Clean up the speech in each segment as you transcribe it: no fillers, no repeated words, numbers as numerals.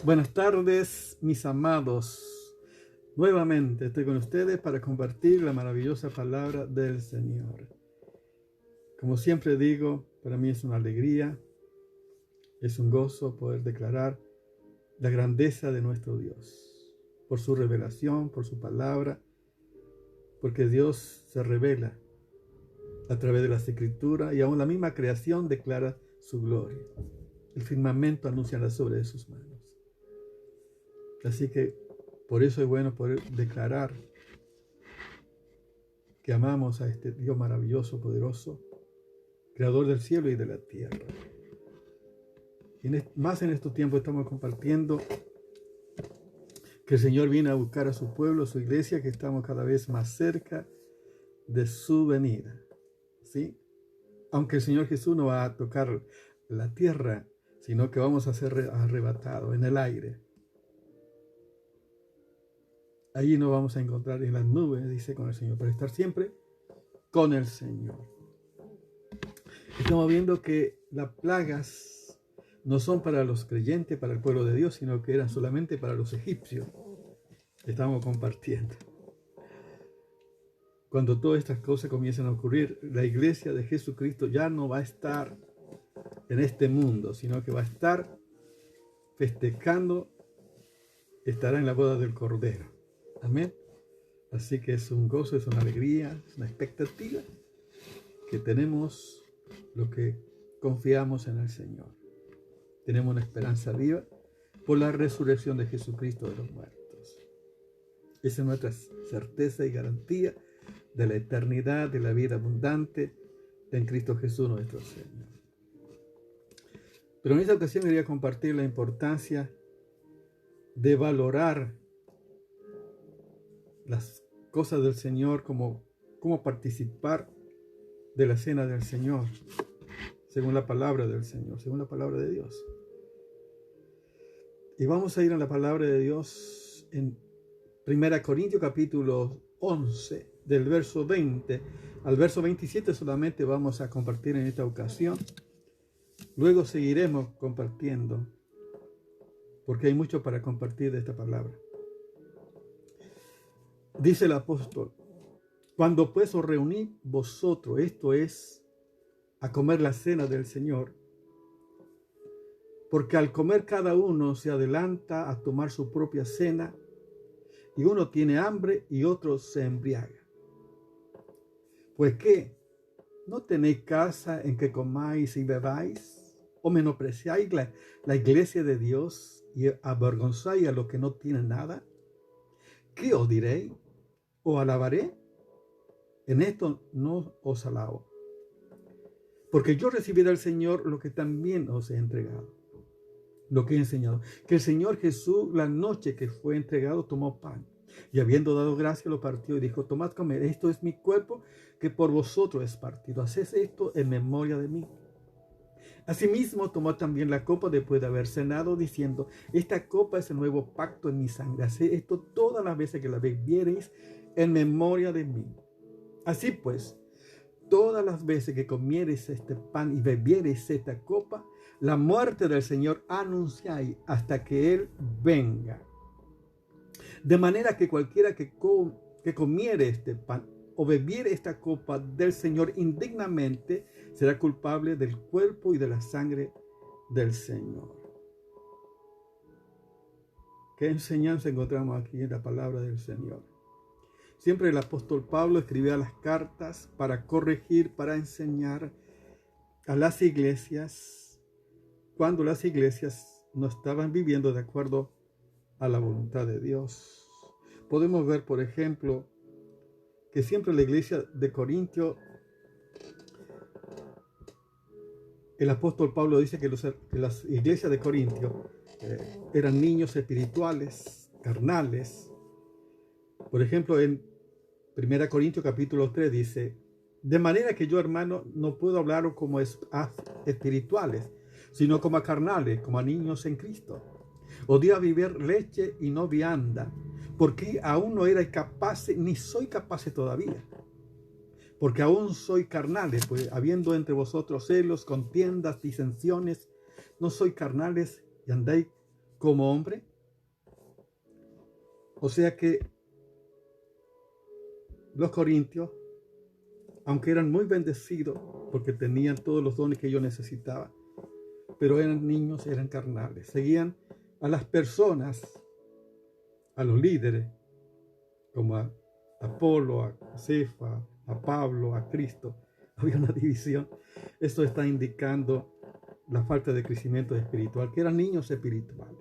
Buenas tardes, mis amados. Nuevamente estoy con ustedes para compartir la maravillosa palabra del Señor. Como siempre digo, para mí es una alegría, es un gozo poder declarar la grandeza de nuestro Dios, por su revelación, por su palabra, porque Dios se revela a través de las Escrituras y aún la misma creación declara su gloria. El firmamento anuncia las obras de sus manos. Así que por eso es bueno poder declarar que amamos a este Dios maravilloso, poderoso, creador del cielo y de la tierra. Y más en estos tiempos estamos compartiendo que el Señor viene a buscar a su pueblo, a su iglesia, que estamos cada vez más cerca de su venida. ¿Sí? Aunque el Señor Jesús no va a tocar la tierra, sino que vamos a ser arrebatados en el aire. Allí nos vamos a encontrar en las nubes, dice, con el Señor, para estar siempre con el Señor. Estamos viendo que las plagas no son para los creyentes, para el pueblo de Dios, sino que eran solamente para los egipcios. Estamos compartiendo. Cuando todas estas cosas comiencen a ocurrir, la iglesia de Jesucristo ya no va a estar en este mundo, sino que va a estar festejando, estará en la boda del Cordero. Amén. Así que es un gozo, es una alegría, es una expectativa que tenemos lo que confiamos en el Señor. Tenemos una esperanza viva por la resurrección de Jesucristo de los muertos. Esa es nuestra certeza y garantía de la eternidad, de la vida abundante en Cristo Jesús nuestro Señor. Pero en esta ocasión quería compartir la importancia de valorar las cosas del Señor, como participar de la cena del Señor, según la palabra del Señor, según la palabra de Dios. Y vamos a ir a la palabra de Dios en 1 Corintios capítulo 11, del verso 20 al verso 27 solamente vamos a compartir en esta ocasión. Luego seguiremos compartiendo, porque hay mucho para compartir de esta palabra. Dice el apóstol: cuando pues os reunís vosotros, esto es, a comer la cena del Señor, porque al comer cada uno se adelanta a tomar su propia cena, y uno tiene hambre y otro se embriaga. Pues ¿qué? ¿No tenéis casa en que comáis y bebáis? ¿O menospreciáis la iglesia de Dios y avergonzáis a los que no tienen nada? ¿Qué os diréis? ¿O alabaré? En esto no os alabo, porque yo recibí del Señor lo que también os he entregado, lo que he enseñado, que el Señor Jesús, la noche que fue entregado, tomó pan, y habiendo dado gracia, lo partió y dijo: tomad, comed, esto es mi cuerpo, que por vosotros es partido. Haced esto en memoria de mí. Asimismo tomó también la copa después de haber cenado, diciendo: esta copa es el nuevo pacto en mi sangre. Haced esto todas las veces que la bebiereis en memoria de mí. Así pues, todas las veces que comiereis este pan y bebiereis esta copa, la muerte del Señor anunciáis hasta que Él venga. De manera que cualquiera que comiere este pan o bebiere esta copa del Señor indignamente, será culpable del cuerpo y de la sangre del Señor. ¿Qué enseñanza encontramos aquí en la palabra del Señor? Siempre el apóstol Pablo escribía las cartas para corregir, para enseñar a las iglesias cuando las iglesias no estaban viviendo de acuerdo a la voluntad de Dios. Podemos ver, por ejemplo, que siempre la iglesia de Corintio, el apóstol Pablo dice que las iglesias de Corintio eran niños espirituales, carnales. Por ejemplo, en 1 Corintios capítulo 3 dice: de manera que yo, hermano, no puedo hablar como espirituales, sino como a carnales, como a niños en Cristo. Odio beber leche y no vianda, porque aún no era capaz, ni soy capaz todavía. Porque aún soy carnales, pues habiendo entre vosotros celos, contiendas, disensiones, no soy carnales y andáis como hombre. O sea que los corintios, aunque eran muy bendecidos porque tenían todos los dones que ellos necesitaban, pero eran niños, eran carnales. Seguían a las personas, a los líderes, como a Apolo, a Cefa, a Pablo, a Cristo. Había una división. Esto está indicando la falta de crecimiento espiritual, que eran niños espirituales.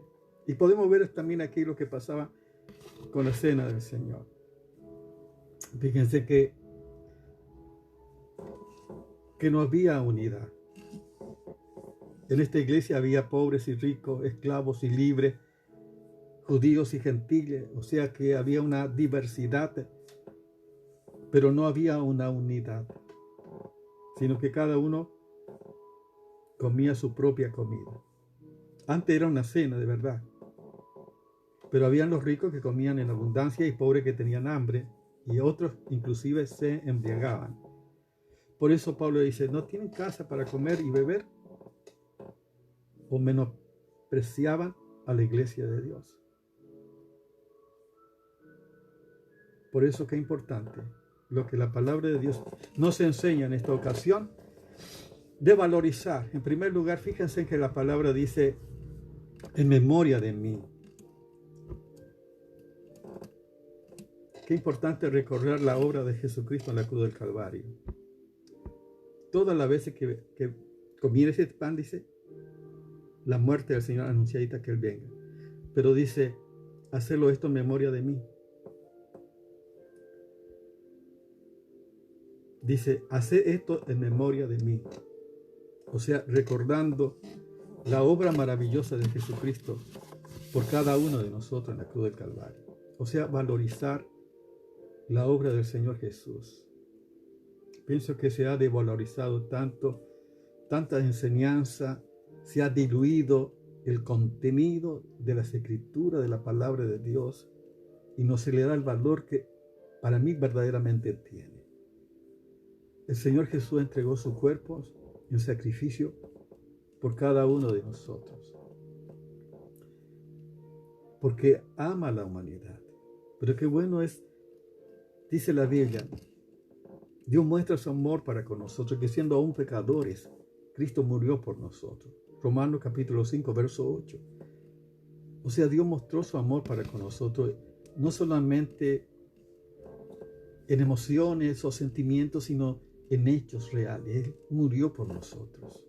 Y podemos ver también aquí lo que pasaba con la cena del Señor. Fíjense que no había unidad. En esta iglesia había pobres y ricos, esclavos y libres, judíos y gentiles, o sea que había una diversidad, pero no había una unidad, sino que cada uno comía su propia comida. Antes era una cena de verdad, pero habían los ricos que comían en abundancia y pobres que tenían hambre, y otros inclusive se embriagaban. Por eso Pablo dice, ¿no tienen casa para comer y beber? O menospreciaban a la iglesia de Dios. Por eso que es importante lo que la palabra de Dios nos enseña en esta ocasión, de valorizar. En primer lugar, fíjense que la palabra dice, en memoria de mí. Qué importante recordar la obra de Jesucristo en la cruz del Calvario. Todas las veces que comiera ese pan, dice, la muerte del Señor anunciadita que Él venga. Pero dice, hacerlo esto en memoria de mí. Dice, hacer esto en memoria de mí. O sea, recordando la obra maravillosa de Jesucristo por cada uno de nosotros en la cruz del Calvario. O sea, valorizar la obra del Señor Jesús. Pienso que se ha devalorizado tanto, tanta enseñanza, se ha diluido el contenido de las Escrituras, de la palabra de Dios, y no se le da el valor que para mí verdaderamente tiene. El Señor Jesús entregó su cuerpo en sacrificio por cada uno de nosotros, porque ama a la humanidad. Pero qué bueno es, dice la Biblia, Dios muestra su amor para con nosotros, que siendo aún pecadores, Cristo murió por nosotros. Romanos capítulo 5, verso 8. O sea, Dios mostró su amor para con nosotros, no solamente en emociones o sentimientos, sino en hechos reales. Él murió por nosotros.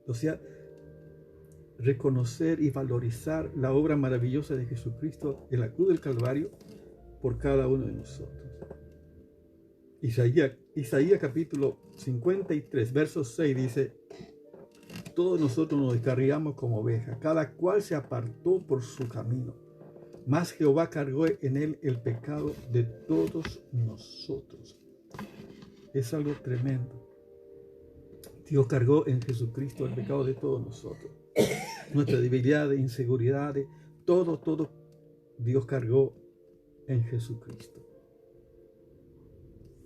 O sea, reconocer y valorizar la obra maravillosa de Jesucristo en la cruz del Calvario por cada uno de nosotros. Isaías capítulo 53, verso 6 dice, todos nosotros nos descarriamos como ovejas, cada cual se apartó por su camino, mas Jehová cargó en él el pecado de todos nosotros. Es algo tremendo. Dios cargó en Jesucristo el pecado de todos nosotros. Nuestras debilidades, inseguridades, todo Dios cargó en Jesucristo.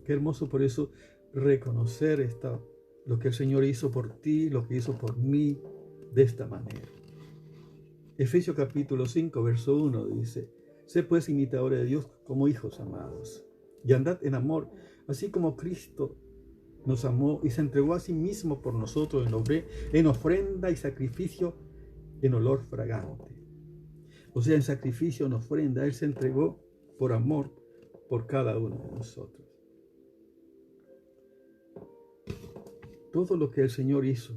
Qué hermoso por eso reconocer lo que el Señor hizo por ti, lo que hizo por mí, de esta manera. Efesios capítulo 5, verso 1 dice, sé pues imitadores de Dios como hijos amados, y andad en amor, así como Cristo nos amó y se entregó a sí mismo por nosotros en ofrenda y sacrificio en olor fragante. O sea, en sacrificio, en ofrenda, Él se entregó por amor por cada uno de nosotros. Todo lo que el Señor hizo,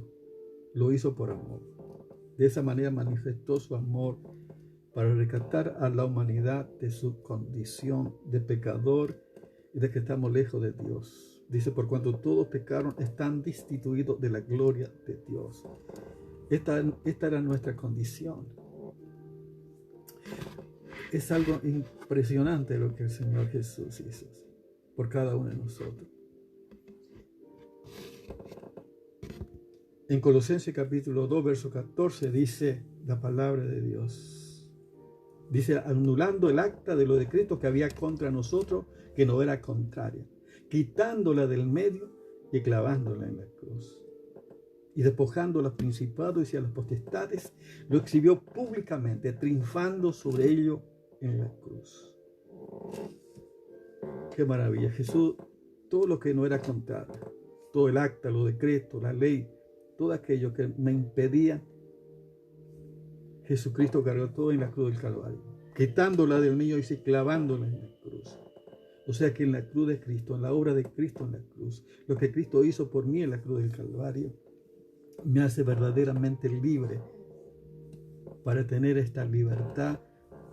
lo hizo por amor. De esa manera manifestó su amor para rescatar a la humanidad de su condición de pecador y de que estamos lejos de Dios. Dice, por cuanto todos pecaron, están destituidos de la gloria de Dios. Esta era nuestra condición. Es algo impresionante lo que el Señor Jesús hizo por cada uno de nosotros. En Colosenses capítulo 2, verso 14 dice la palabra de Dios. Dice, anulando el acta de los decretos que había contra nosotros, que no era contraria, quitándola del medio y clavándola en la cruz. y despojando a los principados y a las potestades, lo exhibió públicamente, triunfando sobre ello en la cruz. ¡Qué maravilla! Jesús, todo lo que no era contrario, todo el acta, los decretos, la ley, todo aquello que me impedía, Jesucristo cargó todo en la cruz del Calvario, quitándola del niño y clavándola en la cruz. O sea que en la cruz de Cristo, en la obra de Cristo en la cruz, lo que Cristo hizo por mí en la cruz del Calvario, me hace verdaderamente libre para tener esta libertad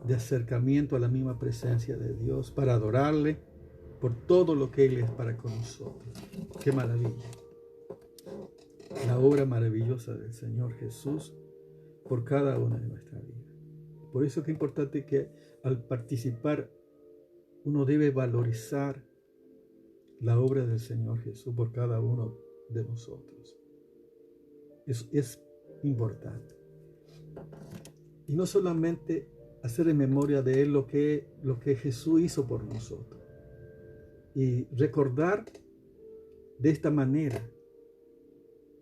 de acercamiento a la misma presencia de Dios, para adorarle por todo lo que Él es para con nosotros. ¡Qué maravilla! La obra maravillosa del Señor Jesús por cada una de nuestras vidas. Por eso es importante que al participar uno debe valorizar la obra del Señor Jesús por cada uno de nosotros. Es importante. Y no solamente hacer en memoria de Él lo que Jesús hizo por nosotros. Y recordar de esta manera,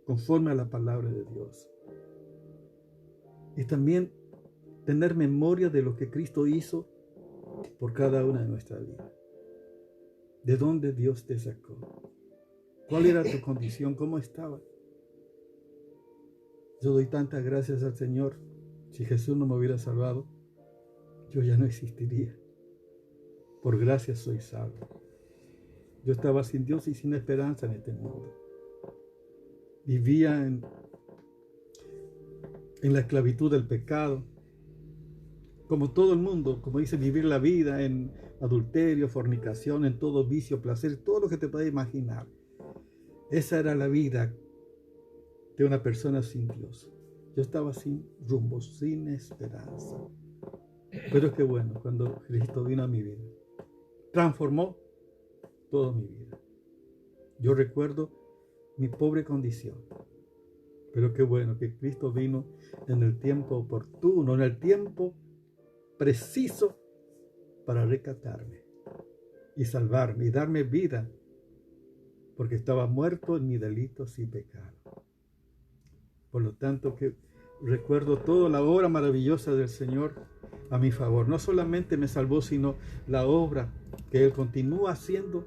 conforme a la palabra de Dios. Y también tener memoria de lo que Cristo hizo por cada una de nuestras vidas. ¿De dónde Dios te sacó? ¿Cuál era tu condición? ¿Cómo estaba? Yo doy tantas gracias al Señor. Si Jesús no me hubiera salvado, yo ya no existiría. Por gracia soy salvo. Yo estaba sin Dios y sin esperanza en este mundo. Vivía en la esclavitud del pecado. Como todo el mundo, como dice, vivir la vida en adulterio, fornicación, en todo vicio, placer, todo lo que te puedas imaginar. Esa era la vida de una persona sin Dios. Yo estaba sin rumbo, sin esperanza. Pero qué bueno, cuando Cristo vino a mi vida, transformó toda mi vida. Yo recuerdo mi pobre condición. Pero qué bueno que Cristo vino en el tiempo oportuno, en el tiempo preciso para rescatarme y salvarme y darme vida, porque estaba muerto en mis delitos y pecados. Por lo tanto, que recuerdo toda la obra maravillosa del Señor a mi favor. No solamente me salvó, sino la obra que Él continúa haciendo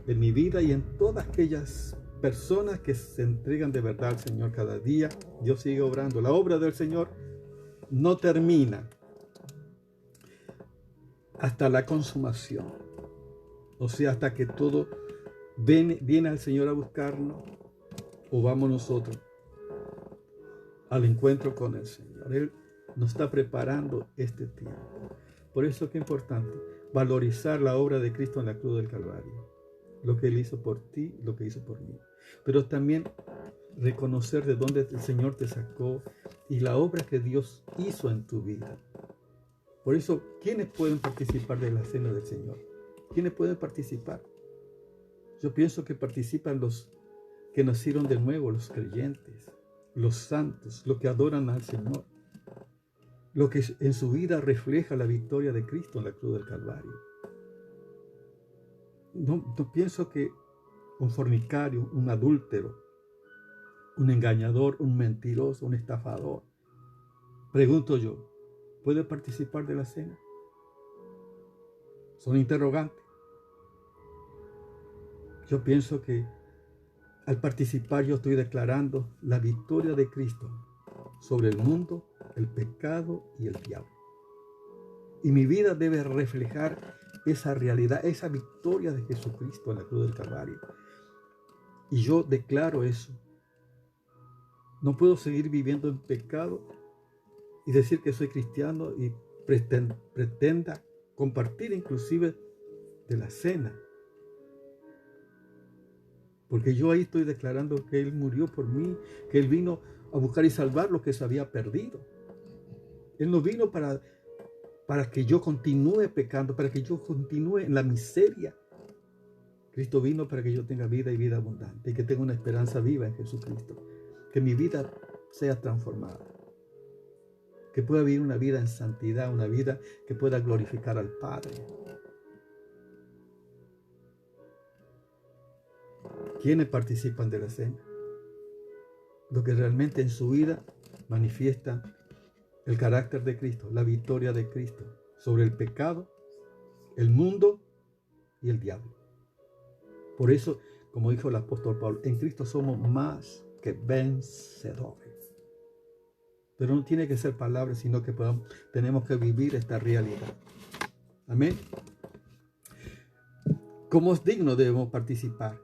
en mi vida y en todas aquellas personas que se entregan de verdad al Señor cada día. Dios sigue obrando. La obra del Señor no termina hasta la consumación. O sea, hasta que todo viene al Señor a buscarnos o vamos nosotros al encuentro con el Señor. Él nos está preparando este tiempo. Por eso es que es importante valorizar la obra de Cristo en la cruz del Calvario. Lo que Él hizo por ti, lo que hizo por mí. Pero también reconocer de dónde el Señor te sacó y la obra que Dios hizo en tu vida. Por eso, ¿quiénes pueden participar de la cena del Señor? ¿Quiénes pueden participar? Yo pienso que participan los que nacieron de nuevo, los creyentes, los santos, los que adoran al Señor, lo que en su vida refleja la victoria de Cristo en la cruz del Calvario. No pienso que un fornicario, un adúltero, un engañador, un mentiroso, un estafador, pregunto yo, ¿puede participar de la cena? Son interrogantes. Yo pienso que al participar yo estoy declarando la victoria de Cristo sobre el mundo, el pecado y el diablo. Y mi vida debe reflejar esa realidad, esa victoria de Jesucristo en la cruz del Calvario. Y yo declaro eso. No puedo seguir viviendo en pecado y decir que soy cristiano y pretenda compartir inclusive de la cena. Porque yo ahí estoy declarando que Él murió por mí, que Él vino a buscar y salvar lo que se había perdido. Él no vino para que yo continúe pecando, para que yo continúe en la miseria. Cristo vino para que yo tenga vida y vida abundante y que tenga una esperanza viva en Jesucristo. Que mi vida sea transformada. Que pueda vivir una vida en santidad, una vida que pueda glorificar al Padre. ¿Quiénes participan de la cena? lo que realmente en su vida manifiesta el carácter de Cristo, la victoria de Cristo sobre el pecado, el mundo y el diablo. Por eso, como dijo el apóstol Pablo, en Cristo somos más que vencedores. Pero no tiene que ser palabras, sino que tenemos que vivir esta realidad. Amén. Como es digno debemos participar.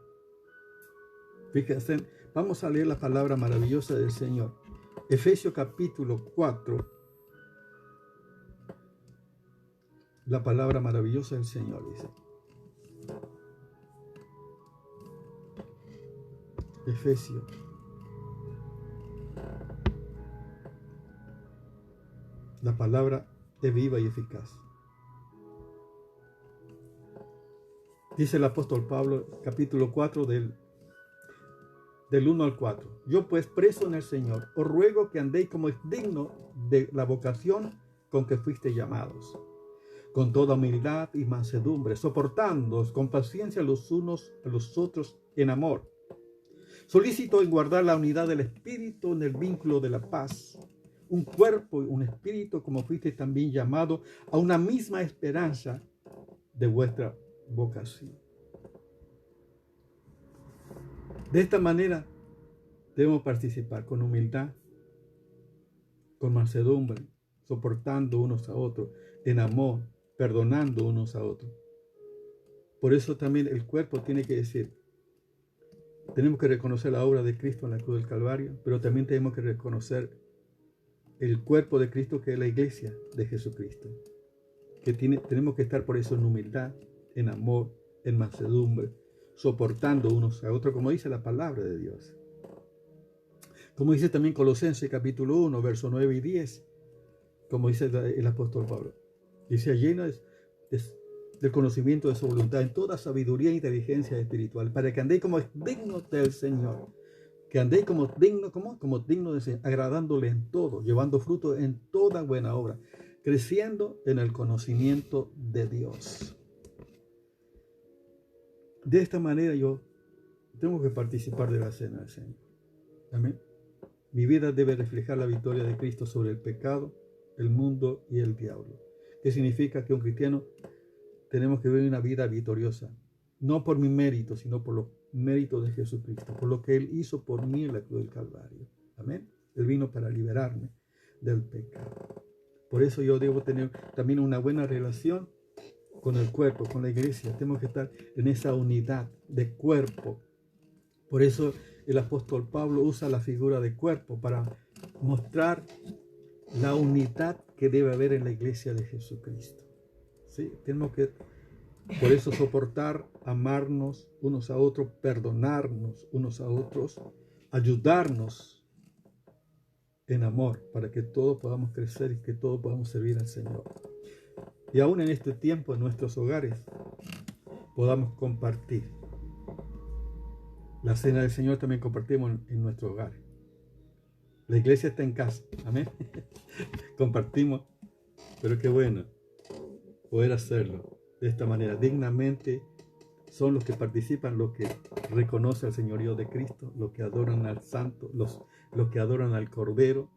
Fíjense, vamos a leer la palabra maravillosa del Señor. Efesios capítulo 4. La palabra maravillosa del Señor dice. Efesios. La palabra es viva y eficaz. Dice el apóstol Pablo, capítulo 4 del 1 al 4. Yo pues, preso en el Señor, os ruego que andéis como es digno de la vocación con que fuisteis llamados, con toda humildad y mansedumbre, soportándoos con paciencia los unos a los otros en amor, solícito en guardar la unidad del Espíritu en el vínculo de la paz, un cuerpo y un espíritu, como fuisteis también llamados a una misma esperanza de vuestra vocación. De esta manera debemos participar con humildad, con mansedumbre, soportando unos a otros, en amor, perdonando unos a otros. Por eso también el cuerpo tiene que decir, tenemos que reconocer la obra de Cristo en la cruz del Calvario, pero también tenemos que reconocer el cuerpo de Cristo, que es la iglesia de Jesucristo. Tenemos que estar por eso en humildad, en amor, en mansedumbre, soportando unos a otros, como dice la palabra de Dios. Como dice también Colosenses capítulo 1, versos 9 y 10, como dice el apóstol Pablo. Dice, lleno del conocimiento de su voluntad, en toda sabiduría e inteligencia espiritual, para que andéis como es digno del Señor. Que andéis como digno del Señor, agradándole en todo, llevando fruto en toda buena obra, creciendo en el conocimiento de Dios. De esta manera yo tengo que participar de la cena del Señor. Amén. Mi vida debe reflejar la victoria de Cristo sobre el pecado, el mundo y el diablo. ¿Qué significa? Que un cristiano tenemos que vivir una vida victoriosa. No por mi mérito, sino por los méritos de Jesucristo, por lo que Él hizo por mí en la cruz del Calvario. Amén. Él vino para liberarme del pecado. Por eso yo debo tener también una buena relación con el cuerpo, con la iglesia. Tenemos que estar en esa unidad de cuerpo. Por eso el apóstol Pablo usa la figura de cuerpo para mostrar la unidad que debe haber en la iglesia de Jesucristo. ¿Sí? Tenemos que, por eso, soportar, amarnos unos a otros, perdonarnos unos a otros, ayudarnos en amor para que todos podamos crecer y que todos podamos servir al Señor. Y aún en este tiempo, en nuestros hogares, podamos compartir. La cena del Señor también compartimos en nuestro hogar. La iglesia está en casa. Amén. Compartimos. Pero qué bueno poder hacerlo de esta manera. Dignamente son los que participan, los que reconocen al señorío de Cristo, los que adoran al Santo, los que adoran al Cordero,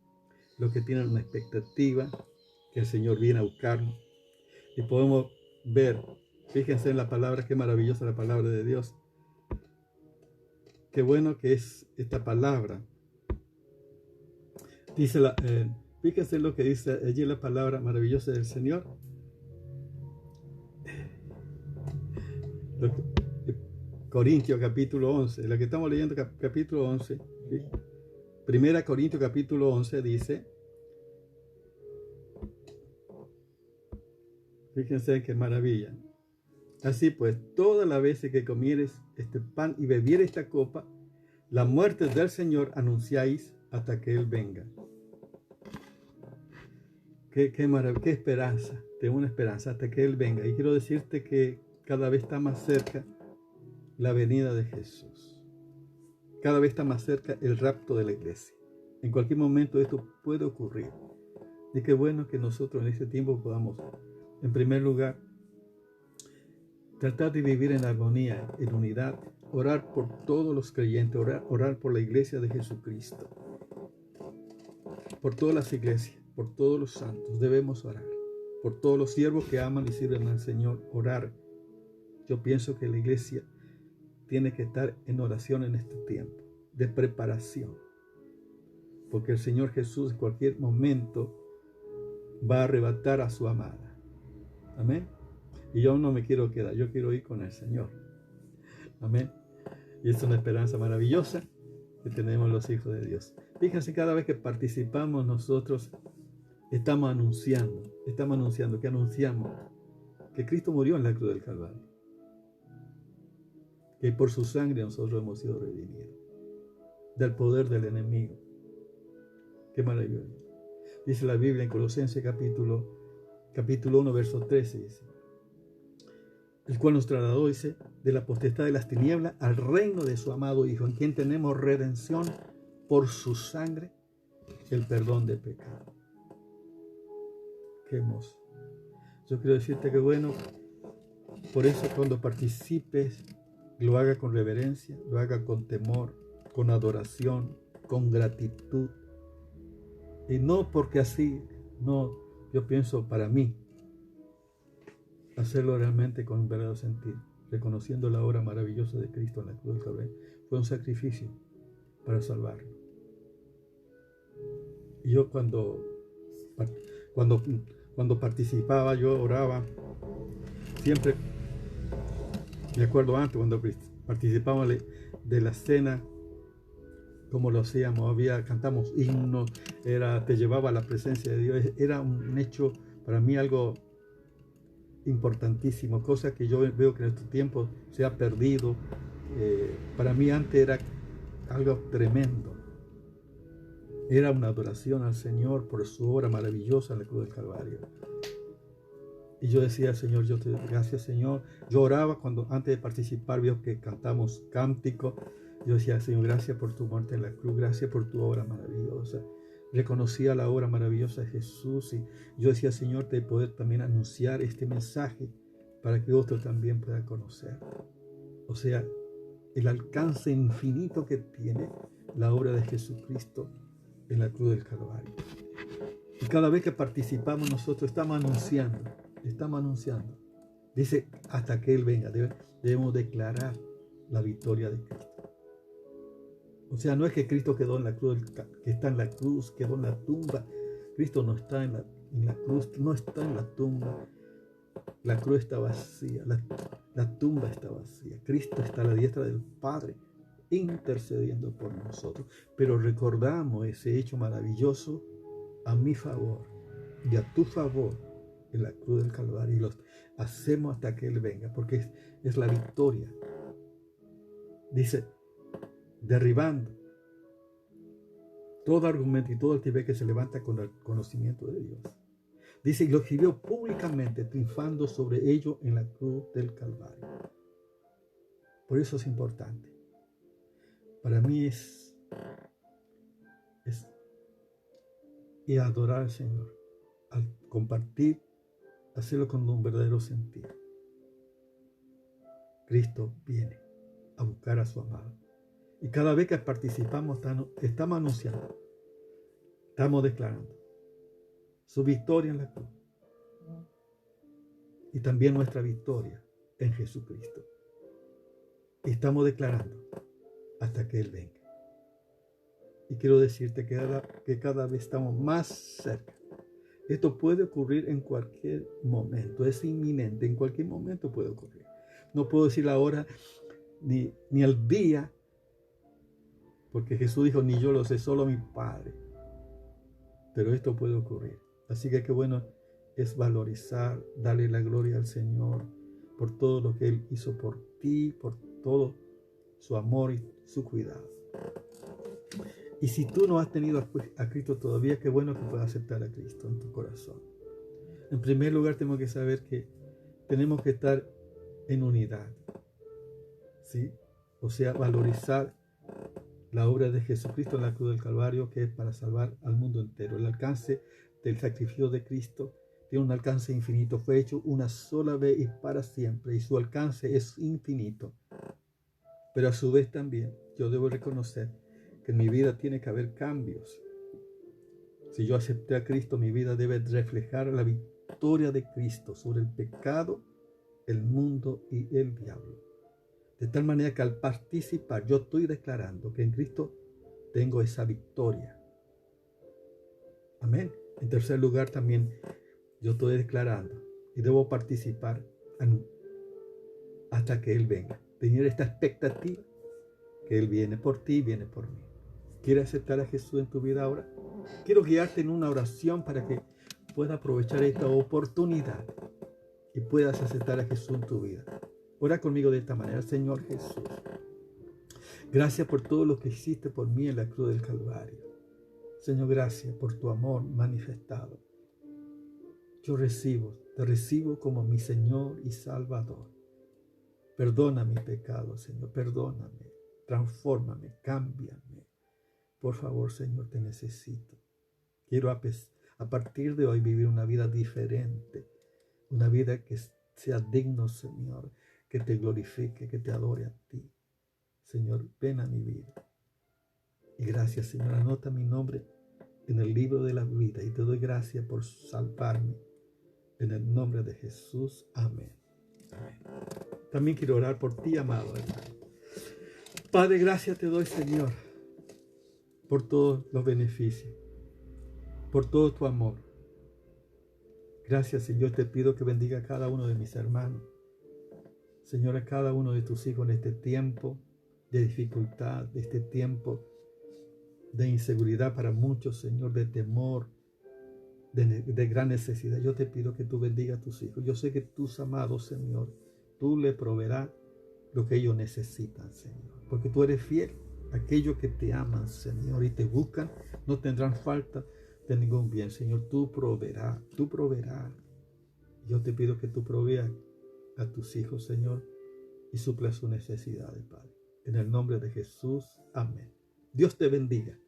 los que tienen una expectativa que el Señor viene a buscarnos. Y podemos ver, fíjense en la palabra, qué maravillosa la palabra de Dios. Qué bueno que es esta palabra. Dice fíjense lo que dice allí la palabra maravillosa del Señor. Corintios capítulo 11, la que estamos leyendo capítulo 11. ¿Sí? Primera Corintios capítulo 11 dice, fíjense qué maravilla. Así pues, todas las veces que comieres este pan y bebieres esta copa, la muerte del Señor anunciáis hasta que Él venga. Qué maravilla, qué esperanza, tengo una esperanza hasta que Él venga. Y quiero decirte que cada vez está más cerca la venida de Jesús. Cada vez está más cerca el rapto de la iglesia. En cualquier momento esto puede ocurrir. Y qué bueno que nosotros en este tiempo podamos, en primer lugar, tratar de vivir en armonía, en unidad, orar por todos los creyentes, orar por la iglesia de Jesucristo, por todas las iglesias, por todos los santos. Debemos orar. Por todos los siervos que aman y sirven al Señor, orar. Yo pienso que la iglesia tiene que estar en oración en este tiempo, de preparación. Porque el Señor Jesús en cualquier momento va a arrebatar a su amada. Amén. Y yo no me quiero quedar, yo quiero ir con el Señor. Amén. Y es una esperanza maravillosa que tenemos los hijos de Dios. Fíjense, cada vez que participamos nosotros estamos anunciando, que anunciamos que Cristo murió en la cruz del Calvario, que por su sangre nosotros hemos sido redimidos del poder del enemigo. Qué maravilloso. Dice la Biblia en Colosenses capítulo 1, verso 13, dice, el cual nos trasladó, dice, de la potestad de las tinieblas al reino de su amado Hijo, en quien tenemos redención por su sangre, el perdón de pecado. Qué hermoso. Yo quiero decirte que bueno, por eso cuando participes, lo haga con reverencia, lo haga con temor, con adoración, con gratitud. Y no porque así, no, yo pienso para mí, hacerlo realmente con un verdadero sentido, reconociendo la obra maravillosa de Cristo en la cruz del Calvario. Fue un sacrificio para salvarlo. Y yo cuando participaba, yo oraba, siempre, me acuerdo antes, cuando participábamos de la cena, como lo hacíamos, cantamos himnos, te llevaba a la presencia de Dios, era un hecho para mí algo importantísimo, cosa que yo veo que en estos tiempos se ha perdido. Para mí antes era algo tremendo. Era una adoración al Señor por su obra maravillosa en la cruz del Calvario. Y yo decía, Señor, yo te doy gracias, Señor. Yo oraba antes de participar, veo que cantamos cánticos. Yo decía, Señor, gracias por tu muerte en la cruz, gracias por tu obra maravillosa. Reconocía la obra maravillosa de Jesús y yo decía, Señor, de poder también anunciar este mensaje para que otros también puedan conocer. O sea, el alcance infinito que tiene la obra de Jesucristo en la cruz del Calvario. Y cada vez que participamos nosotros estamos anunciando. Dice, hasta que Él venga, debemos declarar la victoria de Cristo. O sea, no es que Cristo quedó en la cruz, que está en la cruz, quedó en la tumba. Cristo no está en la cruz, no está en la tumba. La cruz está vacía, la tumba está vacía. Cristo está a la diestra del Padre, intercediendo por nosotros. Pero recordamos ese hecho maravilloso a mi favor y a tu favor en la cruz del Calvario. Y lo hacemos hasta que Él venga, porque es la victoria. Dice, derribando todo argumento y todo altivez que se levanta con el conocimiento de Dios. Dice, y lo exhibió públicamente, triunfando sobre ello en la cruz del Calvario. Por eso es importante. Para mí es y adorar al Señor, al compartir, hacerlo con un verdadero sentido. Cristo viene a buscar a su amado. Y cada vez que participamos, estamos anunciando, estamos declarando su victoria en la cruz. Y también nuestra victoria en Jesucristo. Y estamos declarando hasta que Él venga. Y quiero decirte que cada vez estamos más cerca. Esto puede ocurrir en cualquier momento. Es inminente. En cualquier momento puede ocurrir. No puedo decir la hora ni el día. Porque Jesús dijo, ni yo lo sé, solo mi Padre. Pero esto puede ocurrir. Así que qué bueno es valorizar, darle la gloria al Señor por todo lo que Él hizo por ti, por todo su amor y su cuidado. Y si tú no has tenido a Cristo todavía, qué bueno que puedas aceptar a Cristo en tu corazón. En primer lugar, tenemos que saber que tenemos que estar en unidad. ¿Sí? O sea, valorizar la obra de Jesucristo en la cruz del Calvario, que es para salvar al mundo entero. El alcance del sacrificio de Cristo tiene un alcance infinito. Fue hecho una sola vez y para siempre. Y su alcance es infinito. Pero a su vez también yo debo reconocer que en mi vida tiene que haber cambios. Si yo acepté a Cristo, mi vida debe reflejar la victoria de Cristo sobre el pecado, el mundo y el diablo. De tal manera que al participar yo estoy declarando que en Cristo tengo esa victoria. Amén. En tercer lugar también yo estoy declarando y debo participar hasta que Él venga. Tener esta expectativa que Él viene por ti y viene por mí. ¿Quieres aceptar a Jesús en tu vida ahora? Quiero guiarte en una oración para que puedas aprovechar esta oportunidad y puedas aceptar a Jesús en tu vida. Ora conmigo de esta manera. Señor Jesús, gracias por todo lo que hiciste por mí en la cruz del Calvario. Señor, gracias por tu amor manifestado. Yo te recibo como mi Señor y Salvador. Perdona mi pecado, Señor, perdóname, transfórmame, cámbiame. Por favor, Señor, te necesito. Quiero a partir de hoy vivir una vida diferente, una vida que sea digno, Señor, que te glorifique, que te adore a ti. Señor, ven a mi vida. Y gracias, Señor, anota mi nombre en el libro de la vida y te doy gracias por salvarme. En el nombre de Jesús, amén. Amén. También quiero orar por ti, amado hermano. Padre, gracias te doy, Señor, por todos los beneficios, por todo tu amor. Gracias, Señor, te pido que bendiga a cada uno de mis hermanos. Señor, a cada uno de tus hijos en este tiempo de dificultad, de este tiempo de inseguridad para muchos, Señor, de temor, de gran necesidad. Yo te pido que tú bendiga a tus hijos. Yo sé que tus amados, Señor, tú le proveerás lo que ellos necesitan, Señor, porque tú eres fiel. Aquellos que te aman, Señor, y te buscan, no tendrán falta de ningún bien, Señor. Tú proveerás, tú proveerás. Yo te pido que tú proveas a tus hijos, Señor, y supla sus necesidades, Padre. En el nombre de Jesús, amén. Dios te bendiga.